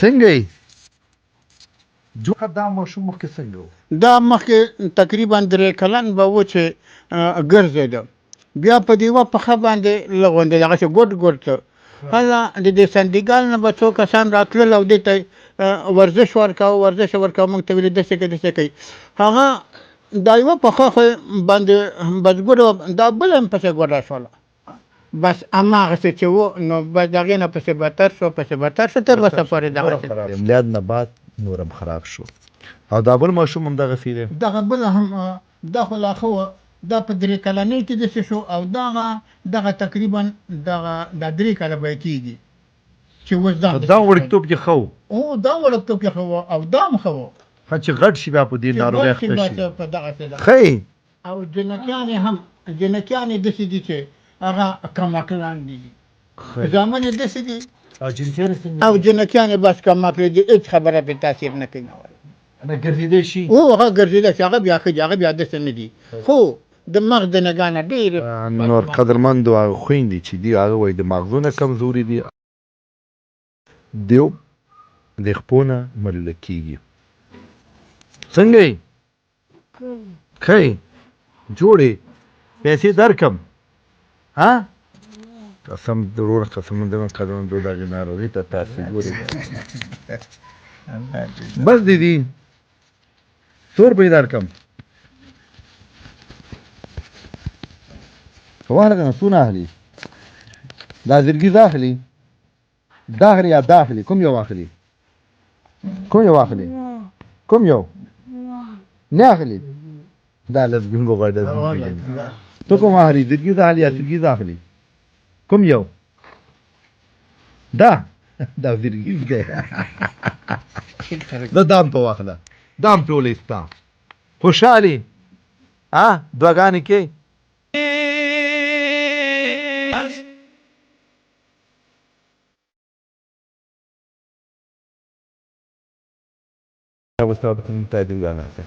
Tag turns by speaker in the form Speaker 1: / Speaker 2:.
Speaker 1: څنګه یې جوړه دا ماشوم مخکې څنګه و؟
Speaker 2: دا مخکې تقریبا 3 کلن به و چې ګرځېده، بیا په دې یوه پښه باندې لغونډېد، هغسې ګوټ ګوټ ته. هله د دې سندیګال نه به څو کسان راتلل او دې ته ورزش ورکاوه، ورزش یې ورکاوه، موږ ته ویل داسې کوي داسې کوي. هغه دا یوه پښه خو باندې بس ګوډه وه، دا بله هم پسې ګوډه شوله. بس هماغسې چې و نو بس د هغې نه پسې بدتر شو، تر اوسه پورې دغسې
Speaker 1: میلاد نه بعد نور هم خراب شو. او دا بل ماشوم هم دغسې دی؟
Speaker 2: دغه بله هم دا خو لا ښه وه، دا په 3 کلنۍ کې داسې شو، او دغه تقریبا دا 3 کاله به یې کېږي چې اوس
Speaker 1: دا وړکتوب کې ښه و؟
Speaker 2: او دا وړکتوب کې ښه وه، او دا هم ښه وه
Speaker 1: ښه چې غټ شي بیا په دې ناروغۍ اخته شي.
Speaker 2: په دغسې ده.
Speaker 1: ښه یې؟
Speaker 2: او جنکیان یې داسې دي چې هغه کم عقلان دي، زامن یې داسې دي او جنکیان یې بس کم عقله دي، هېڅ خبره پرې تاثیر نه کوي.
Speaker 1: نه ګرځېدی شي؟
Speaker 2: هغه ګرځېدی شي، هغه بیا ښه دي، هغه بیا داسې نه دي، خو د مغز د نګاه نه ډېرې
Speaker 1: نور قدرمندو هغه خویندې چې دي هغه وایي د مغزونه کمزوري دي، دیو د خپو نه ملوله کېږي. څنګه یې؟ ښه یې؟ جوړ یې؟ پیسې درکړم؟ ها؟ قسم ورور قسم دې قدرمندو دغې ناروغۍ ته تاسې ګورئ بس دیدي څو روپۍ درکړم؟ واخله که نه څونه اخلي؟ دا زرګیز اخلي؟ دا اخلي یا دا اخلي؟ کوم یو اخلي؟ کوم یو؟ نه اخلي؟ دا لسګونګو غږ ته کوم اخلي؟ زرګیز اخلي یا سرګیز اخلي؟ کوم یو؟ دا زرګیز دی دا هم په واخله، دا هم ټولې ستا. خوشحالې؟ دعاګانې کوې؟ Stavo stavo per un taglio di